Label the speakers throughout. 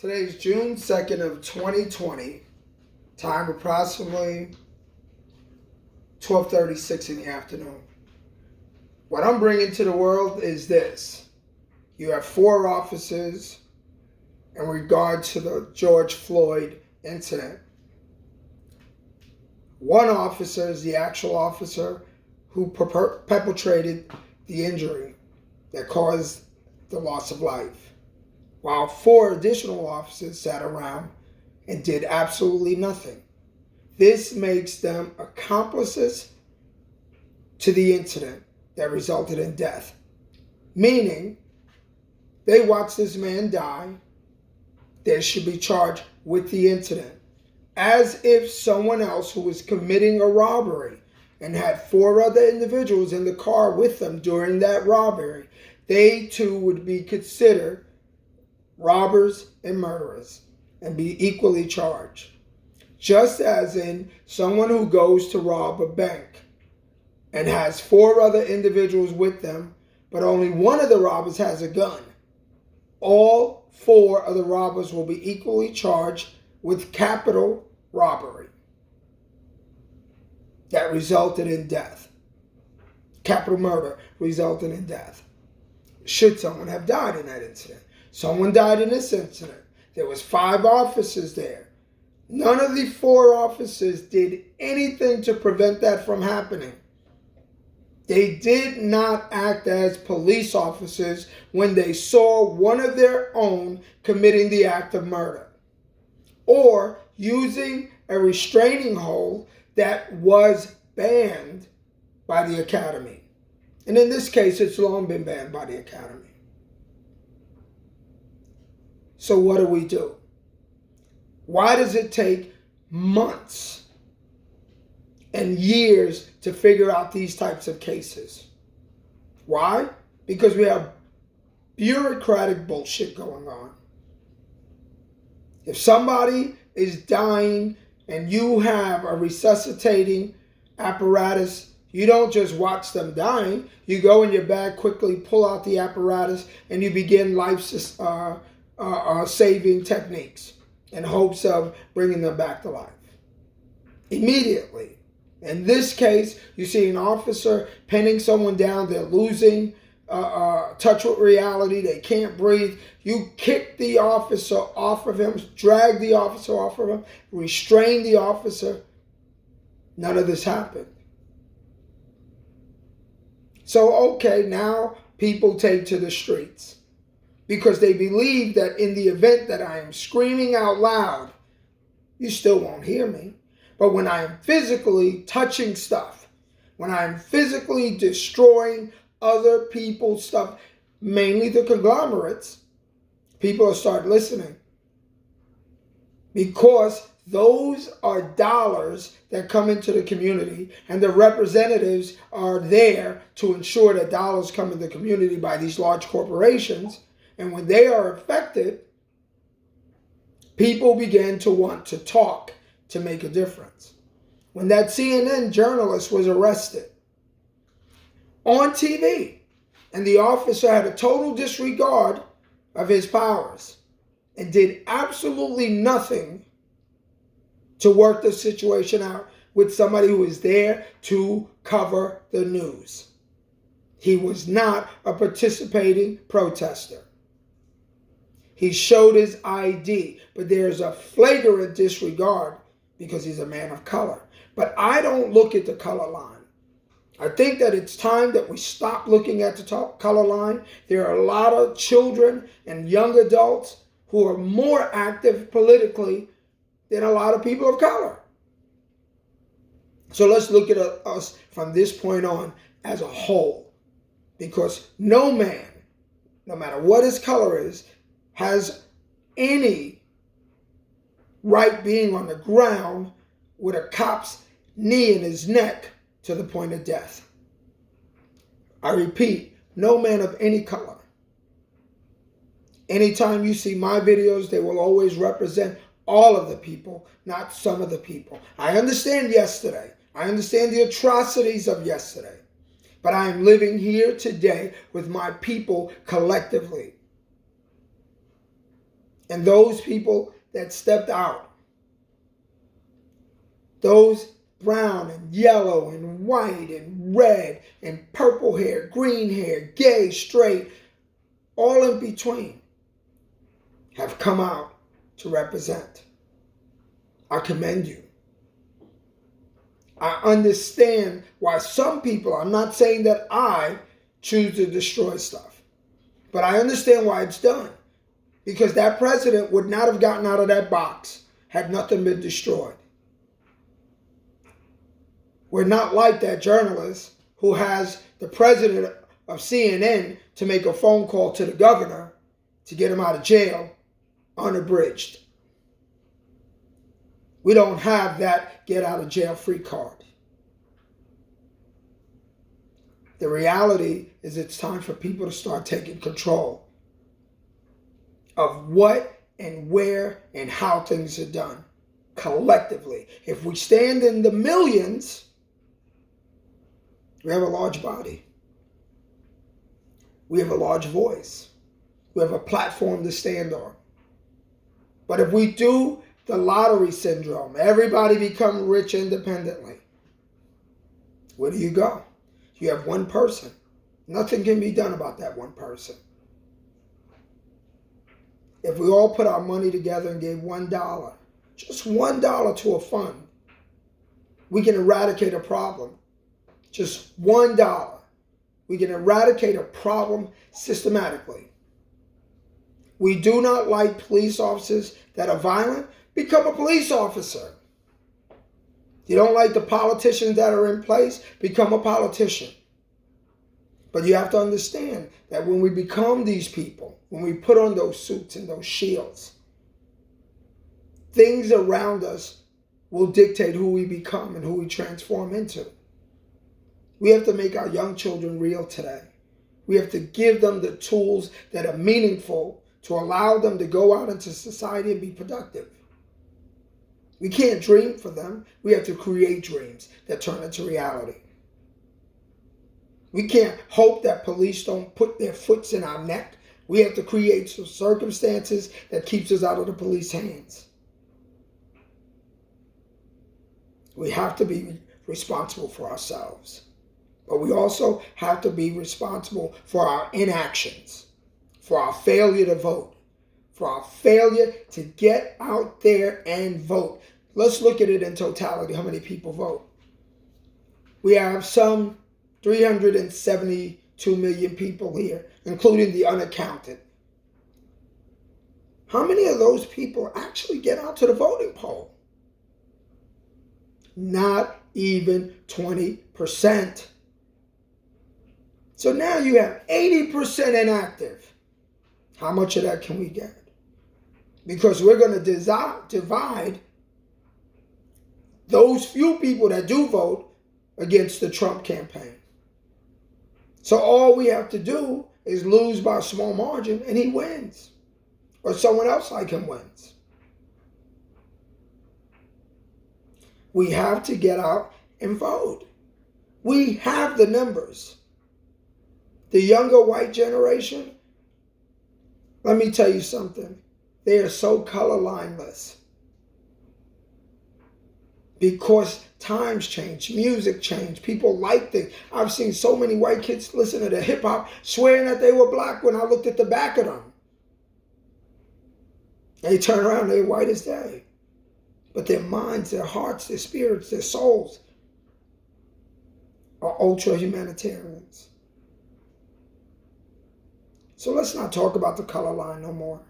Speaker 1: Today is June 2nd of 2020. Time approximately 12:36 in the afternoon. What I'm bringing to the world is this. You have 4 officers in regard to the George Floyd incident. One officer is the actual officer who perpetrated the injury that caused the loss of life, while 4 additional officers sat around and did absolutely nothing. This makes them accomplices to the incident that resulted in death, meaning they watched this man die. They should be charged with the incident, as if someone else who was committing a robbery and had 4 other individuals in the car with them during that robbery, they too would be considered robbers and murderers and be equally charged. Just as in someone who goes to rob a bank and has 4 other individuals with them, but only one of the robbers has a gun. All 4 of the robbers will be equally charged with capital robbery that resulted in death. Capital murder resulting in death. Should someone have died in that incident? Someone died in this incident. There was 5 officers there. None of the 4 officers did anything to prevent that from happening. They did not act as police officers when they saw one of their own committing the act of murder or using a restraining hold that was banned by the Academy. And in this case, it's long been banned by the Academy. So what do? Why does it take months and years to figure out these types of cases? Why? Because we have bureaucratic bullshit going on. If somebody is dying and you have a resuscitating apparatus, you don't just watch them dying. You go in your bag, quickly pull out the apparatus, and you begin life-saving techniques in hopes of bringing them back to life immediately. In this case, you see an officer pinning someone down. They're losing touch with reality. They can't breathe. You kick the officer off of him, drag the officer off of him, restrain the officer. None of this happened. So, okay, now people take to the streets because they believe that in the event that I am screaming out loud, you still won't hear me. But when I am physically touching stuff, when I am physically destroying other people's stuff, mainly the conglomerates, people will start listening. Because those are dollars that come into the community, and the representatives are there to ensure that dollars come in the community by these large corporations. And when they are affected, people begin to want to talk to make a difference. When that CNN journalist was arrested on TV, and the officer had a total disregard of his powers and did absolutely nothing to work the situation out with somebody who was there to cover the news. He was not a participating protester. He showed his ID, but there's a flagrant disregard because he's a man of color. But I don't look at the color line. I think that it's time that we stop looking at the color line. There are a lot of children and young adults who are more active politically than a lot of people of color. So let's look at us from this point on as a whole. Because no man, no matter what his color is, has any right being on the ground with a cop's knee in his neck to the point of death. I repeat, no man of any color. Anytime you see my videos, they will always represent all of the people, not some of the people. I understand yesterday. I understand the atrocities of yesterday. But I am living here today with my people collectively. And those people that stepped out, those brown and yellow and white and red and purple hair, green hair, gay, straight, all in between, have come out to represent. I commend you. I understand why some people, I'm not saying that I choose to destroy stuff, but I understand why it's done. Because that president would not have gotten out of that box had nothing been destroyed. We're not like that journalist who has the president of CNN to make a phone call to the governor to get him out of jail unabridged. We don't have that get out of jail free card. The reality is it's time for people to start taking control of what and where and how things are done collectively. If we stand in the millions, we have a large body. We have a large voice. We have a platform to stand on. But if we do the lottery syndrome, everybody become rich independently, where do you go? You have one person. Nothing can be done about that one person. If we all put our money together and gave $1, just $1 to a fund, we can eradicate a problem. Just $1. We can eradicate a problem systematically. We do not like police officers that are violent. Become a police officer. You don't like the politicians that are in place? Become a politician. But you have to understand that when we become these people, when we put on those suits and those shields, things around us will dictate who we become and who we transform into. We have to make our young children real today. We have to give them the tools that are meaningful to allow them to go out into society and be productive. We can't dream for them. We have to create dreams that turn into reality. We can't hope that police don't put their foots in our neck. We have to create some circumstances that keeps us out of the police hands. We have to be responsible for ourselves. But we also have to be responsible for our inactions, for our failure to vote, for our failure to get out there and vote. Let's look at it in totality, how many people vote. We have some 372 million people here, including the unaccounted. How many of those people actually get out to the voting poll? Not even 20%. So now you have 80% inactive. How much of that can we get? Because we're going to divide those few people that do vote against the Trump campaign. So all we have to do is lose by a small margin and he wins. Or someone else like him wins. We have to get out and vote. We have the numbers. The younger white generation, let me tell you something. They are so colorlineless. Because times change, music change, people like things. I've seen so many white kids listen to the hip hop swearing that they were black when I looked at the back of them. They turn around, they're white as day. But their minds, their hearts, their spirits, their souls are ultra humanitarians. So let's not talk about the color line no more.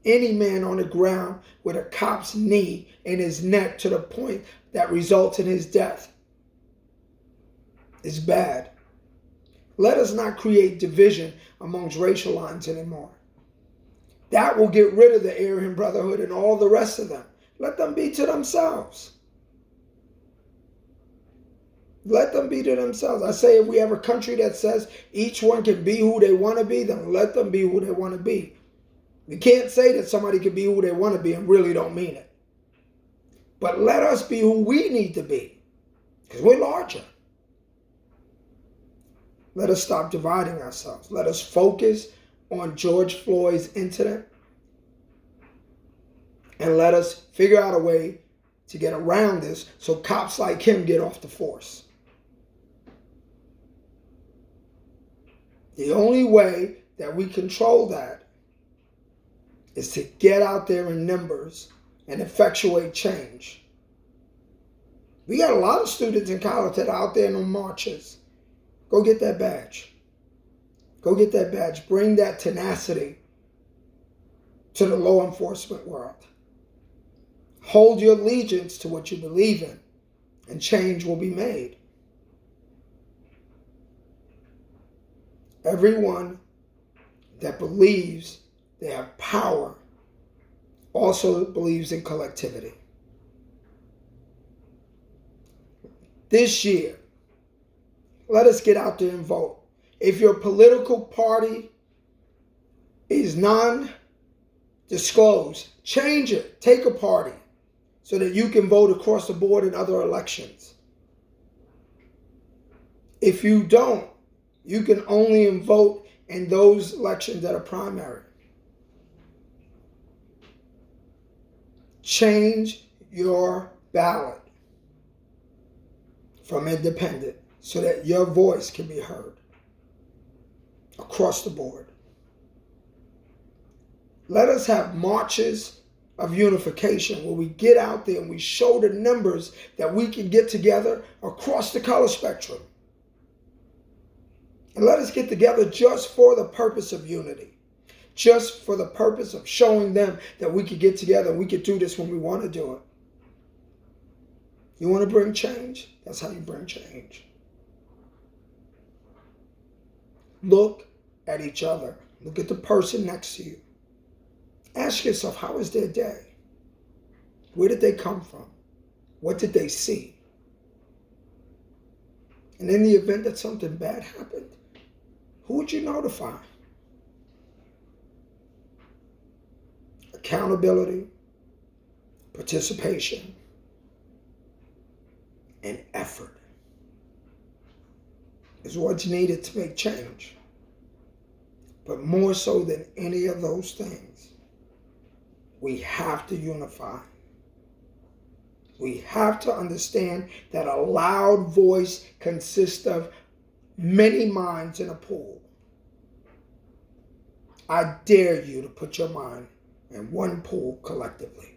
Speaker 1: Any man on the ground with a cop's knee in his neck to the point that results in his death is bad. Let us not create division amongst racial lines anymore. That will get rid of the Aryan Brotherhood and all the rest of them. Let them be to themselves. Let them be to themselves. I say if we have a country that says each one can be who they want to be, then let them be who they want to be. We can't say that somebody can be who they want to be and really don't mean it. But let us be who we need to be, because we're larger. Let us stop dividing ourselves. Let us focus on George Floyd's incident. And let us figure out a way to get around this so cops like him get off the force. The only way that we control that is to get out there in numbers and effectuate change. We got a lot of students in college that are out there in the marches. Go get that badge. Go get that badge. Bring that tenacity to the law enforcement world. Hold your allegiance to what you believe in, and change will be made. Everyone that believes they have power also believes in collectivity. This year, let us get out there and vote. If your political party is non-disclosed, change it. Take a party so that you can vote across the board in other elections. If you don't, you can only vote in those elections that are primary. Change your ballot from independent so that your voice can be heard across the board. Let us have marches of unification where we get out there and we show the numbers that we can get together across the color spectrum. And let us get together just for the purpose of unity. Just for the purpose of showing them that we could get together and we could do this when we want to do it. You want to bring change? That's how you bring change. Look at each other. Look at the person next to you. Ask yourself, how was their day? Where did they come from? What did they see? And in the event that something bad happened, who would you notify? Accountability, participation, and effort is what's needed to make change. But more so than any of those things, we have to unify. We have to understand that a loud voice consists of many minds in a pool. I dare you to put your mind in one pool collectively.